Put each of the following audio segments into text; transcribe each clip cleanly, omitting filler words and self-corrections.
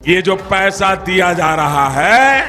ये जो पैसा दिया जा रहा है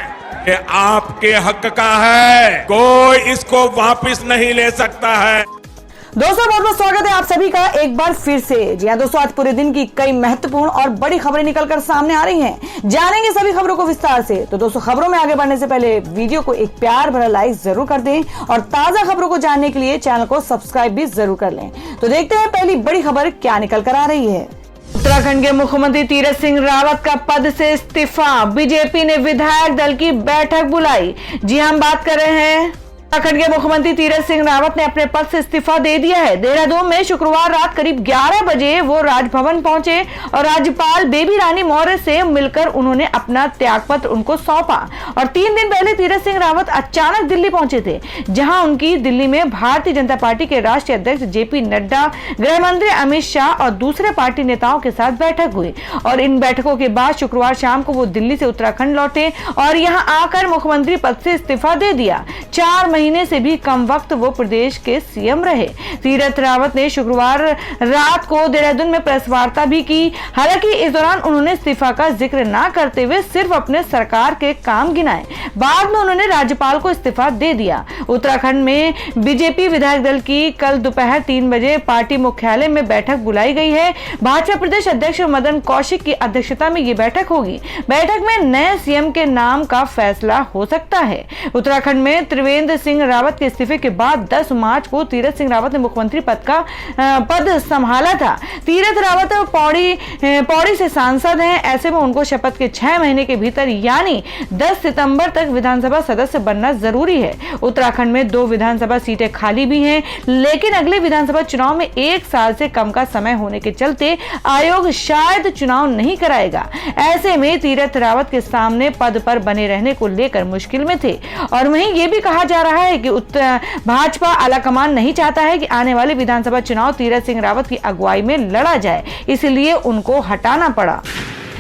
ये आपके हक का है, कोई इसको वापस नहीं ले सकता है। दोस्तों बहुत बहुत स्वागत है आप सभी का एक बार फिर से। जी हाँ दोस्तों, आज पूरे दिन की कई महत्वपूर्ण और बड़ी खबरें निकलकर सामने आ रही हैं। जानेंगे सभी खबरों को विस्तार से। तो दोस्तों खबरों में आगे बढ़ने से पहले वीडियो को एक प्यार भरा लाइक जरूर कर दें और ताजा खबरों को जानने के लिए चैनल को सब्सक्राइब भी जरूर कर लें। तो देखते हैं पहली बड़ी खबर क्या निकल कर आ रही है। उत्तराखंड के मुख्यमंत्री तीरथ सिंह रावत का पद से इस्तीफा, बीजेपी ने विधायक दल की बैठक बुलाई। जी हम बात कर रहे हैं उत्तराखंड के मुख्यमंत्री तीरथ सिंह रावत ने अपने पद से इस्तीफा दे दिया है। देहरादून में शुक्रवार रात करीब 11 बजे वो राजभवन पहुंचे और राज्यपाल बेबी रानी मौर्य से मिलकर उन्होंने अपना त्यागपत्र उनको सौंपा। और 3 दिन पहले तीरथ सिंह रावत अचानक दिल्ली पहुंचे थे, जहां उनकी दिल्ली में भारतीय जनता पार्टी के राष्ट्रीय अध्यक्ष जेपी नड्डा, गृह मंत्री अमित शाह और दूसरे पार्टी नेताओं के साथ बैठक हुई। और इन बैठकों के बाद शुक्रवार शाम को वो दिल्ली से उत्तराखंड लौटे और यहाँ आकर मुख्यमंत्री पद से इस्तीफा दे दिया। 4 महीने से भी कम वक्त वो प्रदेश के सीएम रहे। तीरथ रावत ने शुक्रवार रात को देहरादून में प्रेस वार्ता भी की। हालांकि इस दौरान उन्होंने इस्तीफा का जिक्र ना करते हुए सिर्फ अपने सरकार के काम गिनाए। बाद में उन्होंने राज्यपाल को इस्तीफा दे दिया। उत्तराखंड में बीजेपी विधायक दल की कल दोपहर 3 बजे पार्टी मुख्यालय में बैठक बुलाई गई है। भाजपा प्रदेश अध्यक्ष मदन कौशिक की अध्यक्षता में ये बैठक होगी। बैठक में नए सीएम के नाम का फैसला हो सकता है। उत्तराखंड में त्रिवेंद्र सिंह रावत के इस्तीफे के बाद 10 मार्च को तीरथ सिंह रावत ने मुख्यमंत्री पद संभाला था। तीरथ रावत पौड़ी से सांसद हैं। ऐसे में उनको शपथ के 6 महीने के भीतर यानी 10 सितंबर तक विधानसभा सदस्य बनना जरूरी है। उत्तराखंड में 2 विधानसभा सीटें खाली भी हैं, लेकिन अगले विधानसभा चुनाव में 1 साल से कम का समय होने के चलते आयोग शायद चुनाव नहीं कराएगा। ऐसे में तीरथ रावत के सामने पद पर बने रहने को लेकर मुश्किल में थे। और वहीं ये भी कहा जा रहा है कि भाजपा आलाकमान नहीं चाहता है कि आने वाले विधानसभा चुनाव तीरथ सिंह रावत की अगुवाई में लड़ा जाए, इसलिए उनको हटाना पड़ा।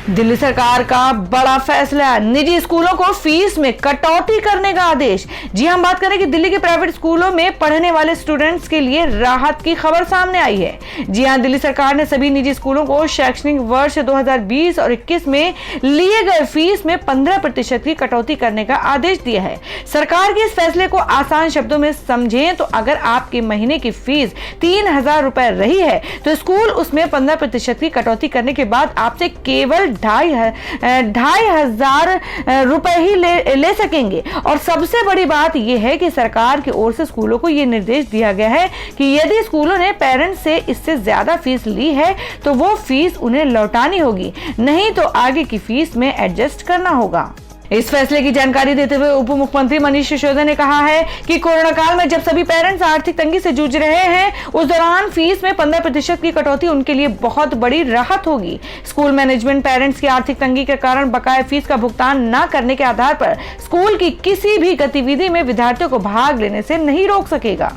दिल्ली सरकार का बड़ा फैसला, निजी स्कूलों को फीस में कटौती करने का आदेश। जी हम बात करें कि दिल्ली के प्राइवेट स्कूलों में पढ़ने वाले स्टूडेंट्स के लिए राहत की खबर सामने आई है। जी हां, दिल्ली सरकार ने सभी निजी स्कूलों को शैक्षणिक वर्ष 2020 और 21 में लिए गए फीस में 15% की कटौती करने का आदेश दिया है। सरकार के इस फैसले को आसान शब्दों में समझें तो अगर आपके महीने की फीस 3000 रुपए रही है तो स्कूल उसमें 15% की कटौती करने के बाद आपसे केवल 2500 रुपए ही ले सकेंगे। और सबसे बड़ी बात यह है कि सरकार की ओर से स्कूलों को यह निर्देश दिया गया है कि यदि स्कूलों ने पेरेंट्स से इससे ज्यादा फीस ली है तो वो फीस उन्हें लौटानी होगी, नहीं तो आगे की फीस में एडजस्ट करना होगा। इस फैसले की जानकारी देते हुए उप मुख्यमंत्री मनीष सिसोदिया ने कहा है कि कोरोना काल में जब सभी पेरेंट्स आर्थिक तंगी से जूझ रहे हैं, उस दौरान फीस में 15% की कटौती उनके लिए बहुत बड़ी राहत होगी। स्कूल मैनेजमेंट पेरेंट्स की आर्थिक तंगी के कारण बकाया फीस का भुगतान न करने के आधार पर स्कूल की किसी भी गतिविधि में विद्यार्थियों को भाग लेने से नहीं रोक सकेगा।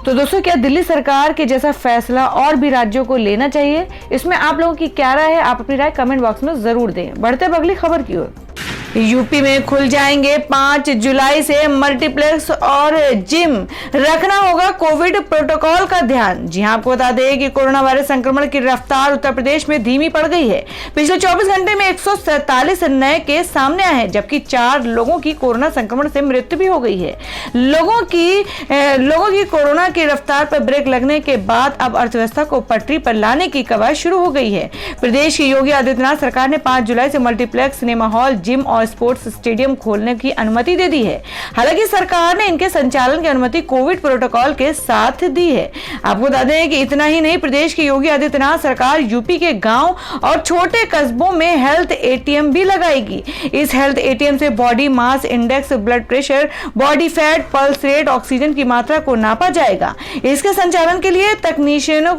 तो दोस्तों, क्या दिल्ली सरकार के जैसा फैसला और भी राज्यों को लेना चाहिए? इसमें आप लोगों की क्या राय है? आप अपनी राय कमेंट बॉक्स में जरूर दें। बढ़ते हैं अगली खबर की ओर। यूपी में खुल जाएंगे 5 जुलाई से मल्टीप्लेक्स और जिम, रखना होगा कोविड प्रोटोकॉल का ध्यान। जी हां, आपको बता दें कि कोरोना वायरस संक्रमण की रफ्तार उत्तर प्रदेश में धीमी पड़ गई है। पिछले 24 घंटे में 147 नए केस सामने आए हैं, जबकि 4 लोगों की कोरोना संक्रमण से मृत्यु भी हो गई है। लोगों की कोरोना की रफ्तार पर ब्रेक लगने के बाद अब अर्थव्यवस्था को पटरी पर लाने की कवायद शुरू हो गई है। प्रदेश की योगी आदित्यनाथ सरकार ने 5 जुलाई से मल्टीप्लेक्स, सिनेमा हॉल, जिम और स्पोर्ट्स स्टेडियम खोलने की अनुमति दे दी है। हालांकि सरकार ने इनके संचालन की अनुमति कोविड प्रोटोकॉल के साथ दी है। आपको बता दें कि इतना ही नहीं, प्रदेश की योगी आदित्यनाथ सरकार यूपी के गांव और छोटे कस्बों में हेल्थ एटीएम भी लगाएगी। इस हेल्थ एटीएम से body mass index, blood pressure, body fat, pulse rate, oxygen की मात्रा को नापा जाएगा। इसके संचालन के लिए टेक्नीशियनों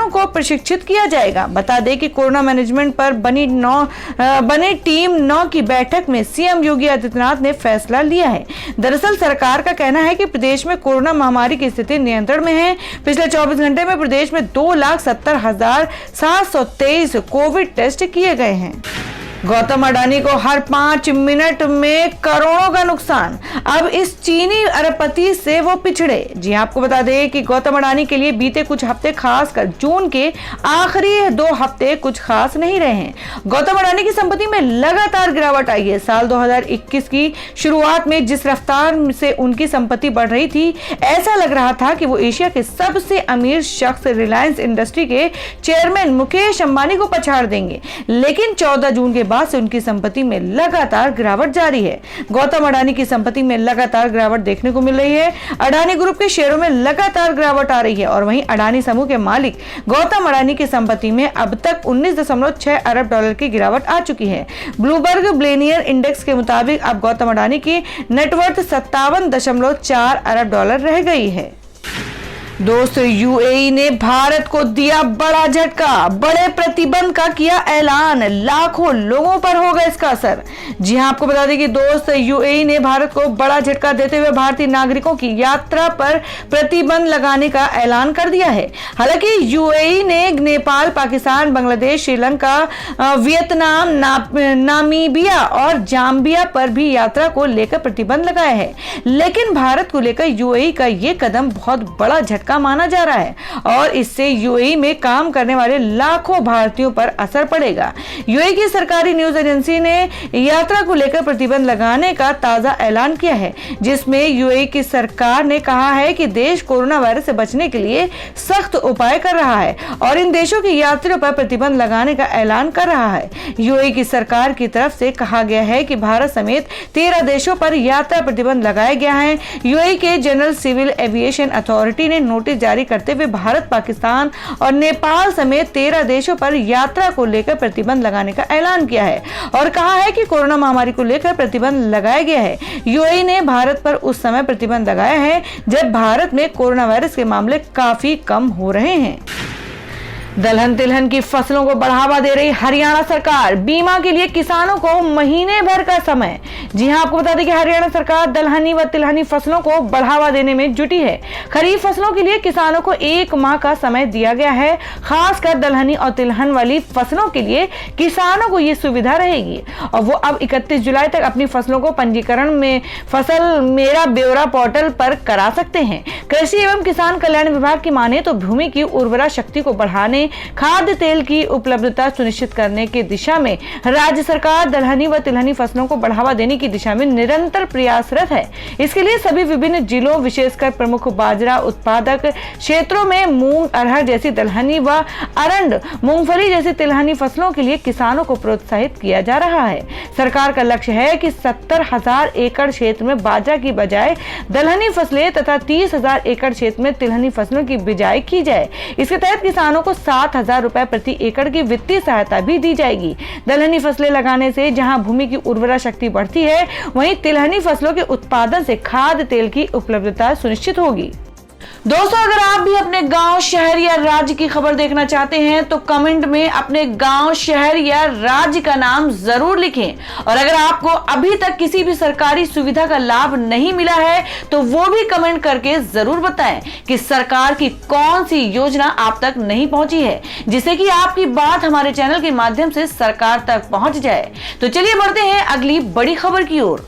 को प्रशिक्षित किया जाएगा। बता दें कि कोरोना मैनेजमेंट पर बनी टीम 9 की बैठक में सीएम योगी आदित्यनाथ ने फैसला लिया है। दरअसल सरकार का कहना है कि प्रदेश में कोरोना महामारी की स्थिति नियंत्रण में है। पिछले 24 घंटे में प्रदेश में 2,70,723 कोविड टेस्ट किए गए हैं। गौतम अडानी को हर 5 मिनट में करोड़ों का नुकसान। अब इस चीनी अरबपति से वो पिछड़े। जी आपको बता दें कि गौतम अडानी के लिए बीते कुछ हफ्ते, खासकर जून के आखिरी 2 हफ्ते कुछ खास नहीं रहे हैं। गौतम अडानी की संपत्ति में लगातार गिरावट आई है। साल 2021 की शुरुआत में जिस रफ्तार से उनकी संपत्ति बढ़ रही थी, ऐसा लग रहा था कि वो एशिया के सबसे अमीर शख्स रिलायंस इंडस्ट्री के चेयरमैन मुकेश अंबानी को पछाड़ देंगे। लेकिन 14 जून के बाद से उनकी संपत्ति में लगातार गिरावट जारी है। गौतम अडानी की संपत्ति में लगातार गिरावट देखने को मिल रही है। अडानी ग्रुप के शेयरों में लगातार गिरावट आ रही है और वहीं अडानी समूह के मालिक गौतम अडानी की संपत्ति में अब तक 19.6 अरब डॉलर की गिरावट आ चुकी है। ब्लूमबर्ग बिलियनियर इंडेक्स के मुताबिक अब गौतम अडानी की नेटवर्थ 57.4 अरब डॉलर रह गई है। दोस्तों, यूएई ने भारत को दिया बड़ा झटका। बड़े प्रतिबंध का किया ऐलान। लाखों लोगों पर होगा इसका असर। जी हां, आपको बता दें कि दोस्त, यूएई ने भारत को बड़ा झटका देते हुए भारतीय नागरिकों की यात्रा पर प्रतिबंध लगाने का ऐलान कर दिया है। हालांकि यूएई ने नेपाल, पाकिस्तान, बांग्लादेश, श्रीलंका, वियतनाम, नामीबिया और जाम्बिया पर भी यात्रा को लेकर प्रतिबंध लगाया है। लेकिन भारत को लेकर यूएई का यह कदम बहुत बड़ा झटका माना जा रहा है और इससे यूएई में काम करने वाले लाखों भारतीयों पर असर पड़ेगा। यूएई की सरकारी न्यूज एजेंसी ने यात्रा को लेकर प्रतिबंध लगाने का ताजा ऐलान किया है, जिसमें यूएई की सरकार ने कहा है कि देश कोरोना वायरस से बचने के लिए सख्त उपाय कर रहा है और इन देशों की यात्रियों पर प्रतिबंध लगाने का ऐलान कर रहा है। यूएई की सरकार की तरफ से कहा गया है कि भारत समेत 13 देशों पर यात्रा प्रतिबंध लगाया गया है। यूएई के जनरल सिविल एविएशन अथॉरिटी ने नोटिस जारी करते हुए भारत, पाकिस्तान और नेपाल समेत 13 देशों पर यात्रा को लेकर प्रतिबंध लगाने का ऐलान किया है और कहा है कि कोरोना महामारी को लेकर प्रतिबंध लगाया गया है। यूएई ने भारत पर उस समय प्रतिबंध लगाया है जब भारत में कोरोना वायरस के मामले काफी कम हो रहे हैं। दलहन तिलहन की फसलों को बढ़ावा दे रही हरियाणा सरकार। बीमा के लिए किसानों को महीने भर का समय। जी हां, आपको बता दें कि हरियाणा सरकार दलहनी व तिलहनी फसलों को बढ़ावा देने में जुटी है। खरीफ फसलों के लिए किसानों को 1 माह का समय दिया गया है। खासकर दलहनी और तिलहन वाली फसलों के लिए किसानों को यह सुविधा रहेगी और वो अब 31 जुलाई तक अपनी फसलों को पंजीकरण में फसल मेरा ब्यौरा पोर्टल पर करा सकते हैं। कृषि एवं किसान कल्याण विभाग की माने तो भूमि की उर्वरा शक्ति को बढ़ाने, खाद्य तेल की उपलब्धता सुनिश्चित करने की दिशा में राज्य सरकार दलहनी व तिलहनी फसलों को बढ़ावा देने की दिशा में निरंतर प्रयासरत है। इसके लिए सभी विभिन्न जिलों, विशेषकर प्रमुख बाजरा उत्पादक क्षेत्रों में मूंग, अरहर जैसी दलहनी व अरंड, मूंगफली जैसी तिलहनी फसलों के लिए किसानों को प्रोत्साहित किया जा रहा है। सरकार का लक्ष्य है कि 70,000 एकड़ क्षेत्र में बाजरा की बजाय दलहनी फसलें तथा 30,000 एकड़ क्षेत्र में तिलहनी फसलों की बिजाई की जाए। इसके तहत किसानों को 7,000 रुपए प्रति एकड़ की वित्तीय सहायता भी दी जाएगी। दलहनी फसलें लगाने से जहां भूमि की उर्वरा शक्ति बढ़ती है, वहीं तिलहनी फसलों के उत्पादन से खाद्य तेल की उपलब्धता सुनिश्चित होगी। दोस्तों, अगर आप भी अपने गांव, शहर या राज्य की खबर देखना चाहते हैं तो कमेंट में अपने गांव, शहर या राज्य का नाम जरूर लिखें और अगर आपको अभी तक किसी भी सरकारी सुविधा का लाभ नहीं मिला है तो वो भी कमेंट करके जरूर बताएं कि सरकार की कौन सी योजना आप तक नहीं पहुंची है, जिससे कि आपकी बात हमारे चैनल के माध्यम से सरकार तक पहुंच जाए। तो चलिए बढ़ते हैं अगली बड़ी खबर की ओर।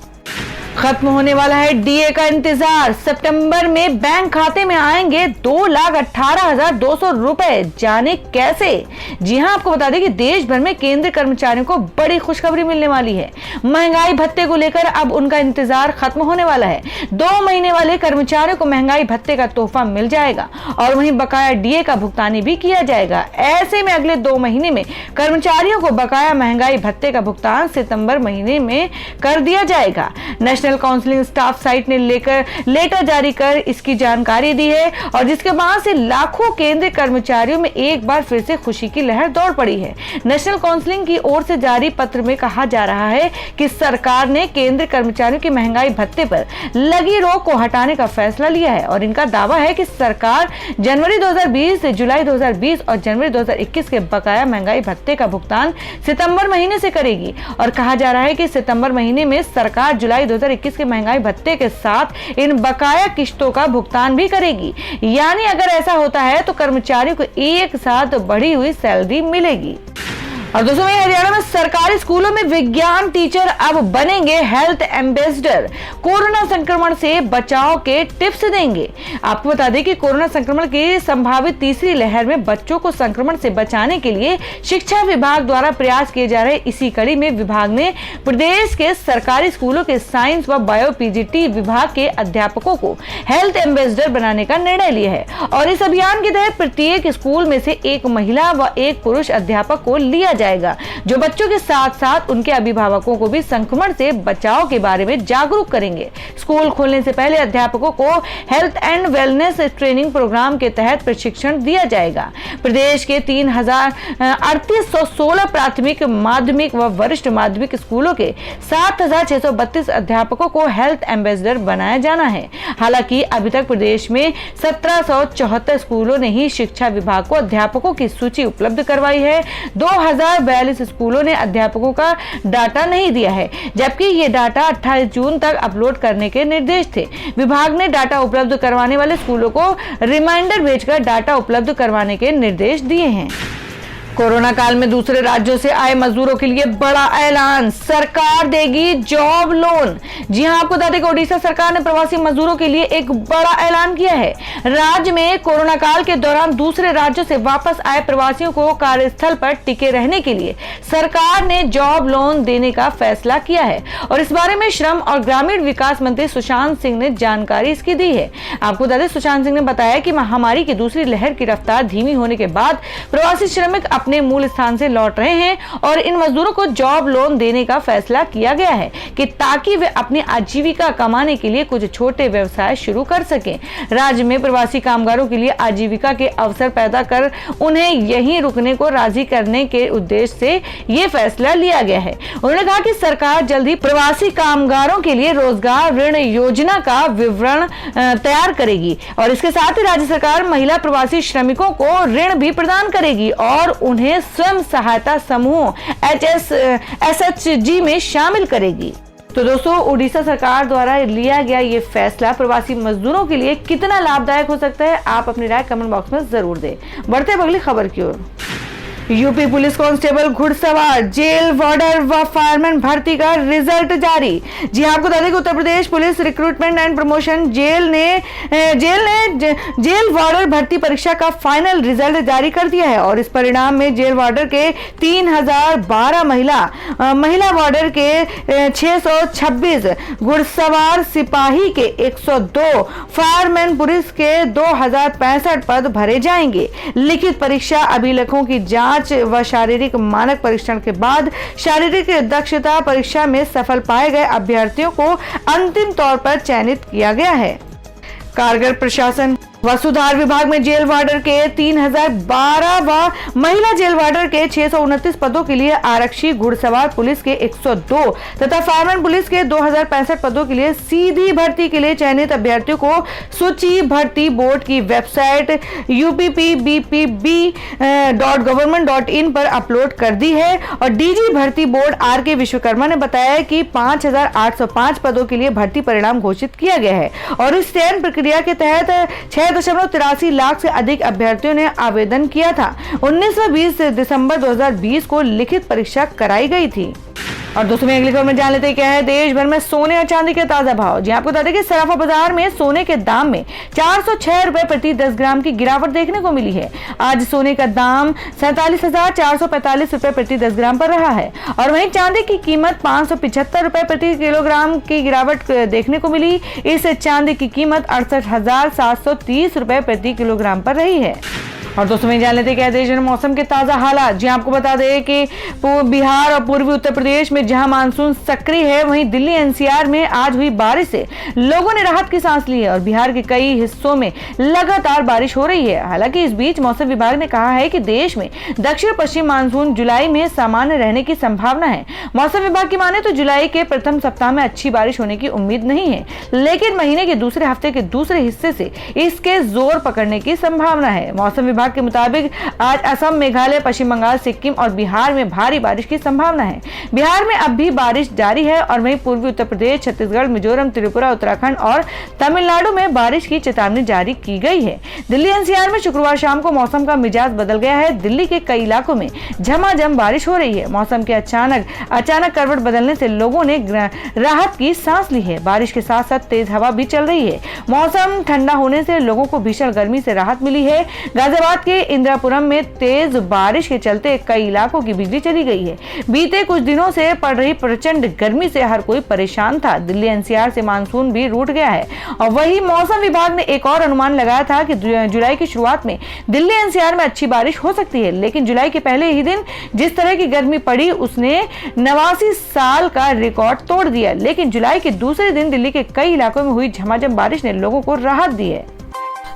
खत्म होने वाला है डीए का इंतजार। सितंबर में बैंक खाते में आएंगे 2,18,200 रुपए। जाने कैसे? जी हां, आपको बता दें कि देश भर में केंद्रीय कर्मचारियों को बड़ी खुशखबरी मिलने वाली है। महंगाई भत्ते को लेकर अब उनका इंतजार खत्म होने वाला है। 2 महीने वाले कर्मचारियों को महंगाई भत्ते का तोहफा मिल जाएगा और वहीं बकाया डीए का भुगतान भी किया जाएगा। ऐसे में अगले 2 महीने में कर्मचारियों को बकाया महंगाई भत्ते का भुगतान सितंबर महीने में कर दिया जाएगा। नेशनल काउंसलिंग स्टाफ साइट ने लेटर जारी कर इसकी जानकारी दी है और जिसके बाद से लाखों केंद्रीय कर्मचारियों में एक बार फिर से खुशी की लहर दौड़ पड़ी है। नेशनल काउंसलिंग की ओर से जारी पत्र में कहा जा रहा है कि सरकार ने केंद्रीय कर्मचारियों की महंगाई भत्ते पर लगी रोक को हटाने का फैसला लिया है और इनका दावा है कि सरकार जनवरी 2020, जुलाई 2020 और जनवरी 2021 के बकाया महंगाई भत्ते का भुगतान सितंबर महीने से करेगी और कहा जा रहा है कि सितंबर महीने में सरकार जुलाई 2021 के महंगाई भत्ते के साथ इन बकाया किश्तों का भुगतान भी करेगी। यानी अगर ऐसा होता है तो कर्मचारियों को एक साथ बढ़ी हुई सैलरी मिलेगी। और दोस्तों वहीं हरियाणा में सरकारी स्कूलों में विज्ञान टीचर अब बनेंगे हेल्थ एम्बेसडर। कोरोना संक्रमण से बचाव के टिप्स देंगे। आपको बता दें कि कोरोना संक्रमण की संभावित तीसरी लहर में बच्चों को संक्रमण से बचाने के लिए शिक्षा विभाग द्वारा प्रयास किए जा रहे इसी कड़ी में विभाग ने प्रदेश के सरकारी स्कूलों के साइंस व बायो पीजीटी विभाग के अध्यापकों को हेल्थ एम्बेसडर बनाने का निर्णय लिया है। और इस अभियान के तहत प्रत्येक स्कूल में से एक महिला व एक पुरुष अध्यापक को लिया जाएगा, जो बच्चों के साथ साथ उनके अभिभावकों को भी संक्रमण से बचाव के बारे में जागरूक करेंगे। स्कूल खोलने से पहले अध्यापकों को health and wellness training programme के तहत प्रशिक्षण दिया जाएगा। प्रदेश के 3816 प्राथमिक, माध्यमिक व वरिष्ठ माध्यमिक स्कूलों के 7632 अध्यापकों को हेल्थ एम्बेसडर बनाया जाना है। हालांकि अभी तक प्रदेश में 1774 स्कूलों ने ही शिक्षा विभाग को अध्यापकों की सूची उपलब्ध करवाई है। 2042 स्कूलों ने अध्यापकों का डाटा नहीं दिया है, जबकि ये डाटा 28 जून तक अपलोड करने के निर्देश थे। विभाग ने डाटा उपलब्ध करवाने वाले स्कूलों को रिमाइंडर भेजकर डाटा उपलब्ध करवाने के निर्देश दिए हैं। कोरोना काल में दूसरे राज्यों से आए मजदूरों के लिए बड़ा ऐलान, सरकार देगी जॉब लोन। जी हां, आपको बता दें कि ओडिशा सरकार ने प्रवासी मजदूरों के लिए एक बड़ा ऐलान किया है। राज्य में कोरोना काल के दौरान दूसरे राज्यों से वापस आए प्रवासियों को कार्यस्थल पर टिके रहने के लिए सरकार ने जॉब लोन देने का फैसला किया है। और इस बारे में श्रम और ग्रामीण विकास मंत्री सुशांत सिंह ने जानकारी इसकी दी है। आपको बता दें, सुशांत सिंह ने बताया कि महामारी की दूसरी लहर की रफ्तार धीमी होने के बाद प्रवासी श्रमिक अपने मूल स्थान से लौट रहे हैं और इन मजदूरों को जॉब लोन देने का फैसला किया गया है कि ताकि वे अपनी आजीविका कमाने के लिए कुछ छोटे व्यवसाय शुरू कर सकें। राज्य में प्रवासी कामगारों के लिए आजीविका के अवसर पैदा कर उन्हें यहीं रुकने को राजी करने के उद्देश्य से ये फैसला लिया गया है। उन्होंने कहा कि सरकार जल्द ही प्रवासी कामगारों के लिए रोजगार ऋण योजना का विवरण तैयार करेगी और इसके साथ ही राज्य सरकार महिला प्रवासी श्रमिकों को ऋण भी प्रदान करेगी और उन्हें स्वयं सहायता समूह SHG में शामिल करेगी। तो दोस्तों, उड़ीसा सरकार द्वारा लिया गया ये फैसला प्रवासी मजदूरों के लिए कितना लाभदायक हो सकता है, आप अपनी राय कमेंट बॉक्स में जरूर दें। बढ़ते हैं अगली खबर की ओर। यूपी पुलिस कांस्टेबल, घुड़सवार, जेल वार्डर व फायरमैन भर्ती का रिजल्ट जारी। जी आपको बता दें कि Uttar Pradesh police recruitment and promotion जेल ने जेल वार्डर भर्ती परीक्षा का फाइनल रिजल्ट जारी कर दिया है। और इस परिणाम में जेल वार्डर के 3012 महिला वार्डर के 626, घुड़सवार सिपाही के 102, फायरमैन पुलिस के 2065 पद भरे जाएंगे। लिखित परीक्षा अभिलेखों की जांच व शारीरिक मानक परीक्षण के बाद शारीरिक दक्षता परीक्षा में सफल पाए गए अभ्यर्थियों को अंतिम तौर पर चयनित किया गया है। कारगर प्रशासन व सुधार विभाग में जेल वार्डर के 3012 व महिला जेल वार्डर के 629 पदों के लिए आरक्षी, घुड़सवार पुलिस के 102 तथा फायरमैन पुलिस के 2065 पदों के लिए सीधी भर्ती के लिए चयनित अभ्यर्थियों को सूची भर्ती बोर्ड की वेबसाइट uppbbb.government.in पर अपलोड कर दी है। और डीजी भर्ती बोर्ड RK विश्वकर्मा ने बताया कि 5805 पदों के लिए भर्ती परिणाम घोषित किया गया है और इस चयन प्रक्रिया के तहत 6.83 लाख से अधिक अभ्यर्थियों ने आवेदन किया था। 19 व 20 दिसंबर 2020 को लिखित परीक्षा कराई गई थी। और दोस्तों अगली खबर में जान लेते हैं क्या है देश भर में सोने और चांदी के ताजा भाव। जी आपको बता दें कि सराफा बाजार में सोने के दाम में 406 रुपए प्रति 10 ग्राम की गिरावट देखने को मिली है। आज सोने का दाम 47,445 रुपए प्रति 10 ग्राम पर रहा है और वहीं चांदी की कीमत 575 रुपए प्रति किलोग्राम की गिरावट देखने को मिली। इस चांदी की कीमत 68,730 रुपए प्रति किलोग्राम पर रही है। और दोस्तों में जान लेते हैं देश में मौसम के ताजा हालात। जी आपको बता दें कि बिहार और पूर्वी उत्तर प्रदेश में जहां मानसून सक्रिय है, वहीं दिल्ली NCR में आज हुई बारिश से लोगों ने राहत की सांस ली है और बिहार के कई हिस्सों में लगातार बारिश हो रही है। हालांकि इस बीच मौसम विभाग ने कहा है कि देश में दक्षिण पश्चिम मानसून जुलाई में सामान्य रहने की संभावना है। मौसम विभाग की माने तो जुलाई के प्रथम सप्ताह में अच्छी बारिश होने की उम्मीद नहीं है, लेकिन महीने के दूसरे हफ्ते के दूसरे हिस्से से इसके जोर पकड़ने की संभावना है। मौसम विभाग विभाग के मुताबिक आज असम, मेघालय, पश्चिम बंगाल, सिक्किम और बिहार में भारी बारिश की संभावना है। बिहार में अब भी बारिश जारी है और वहीं पूर्वी उत्तर प्रदेश, छत्तीसगढ़, मिजोरम, त्रिपुरा, उत्तराखंड और तमिलनाडु में बारिश की चेतावनी जारी की गई है। दिल्ली एनसीआर में शुक्रवार शाम को मौसम का मिजाज बदल गया है। दिल्ली के कई इलाकों में झमाझम बारिश हो रही है। मौसम के अचानक करवट बदलने से लोगों ने राहत की सांस ली है। बारिश के साथ साथ तेज हवा भी चल रही है। मौसम ठंडा होने से लोगों को भीषण गर्मी से राहत मिली है। गाजियाबाद के इंदिरापुरम में तेज बारिश के चलते कई इलाकों की बिजली चली गई है। बीते कुछ दिनों से पड़ रही प्रचंड गर्मी से हर कोई परेशान था। दिल्ली एनसीआर से मानसून भी रूठ गया है और वही मौसम विभाग ने एक और अनुमान लगाया था कि जुलाई की शुरुआत में दिल्ली एनसीआर में अच्छी बारिश हो सकती है, लेकिन जुलाई के पहले ही दिन जिस तरह की गर्मी पड़ी उसने 89 साल का रिकॉर्ड तोड़ दिया। लेकिन जुलाई के दूसरे दिन दिल्ली के कई इलाकों में हुई झमाझम बारिश ने लोगों को राहत दी है।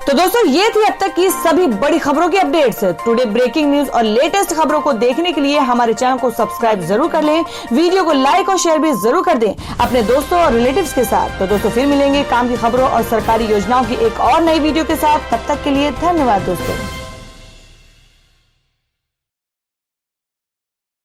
तो दोस्तों ये थी अब तक की सभी बड़ी खबरों की अपडेट्स। टुडे ब्रेकिंग न्यूज और लेटेस्ट खबरों को देखने के लिए हमारे चैनल को सब्सक्राइब जरूर कर लें, वीडियो को लाइक और शेयर भी जरूर कर दें अपने दोस्तों और रिलेटिव्स के साथ। तो दोस्तों फिर मिलेंगे काम की खबरों और सरकारी योजनाओं की एक और नई वीडियो के साथ। तब तक के लिए धन्यवाद दोस्तों।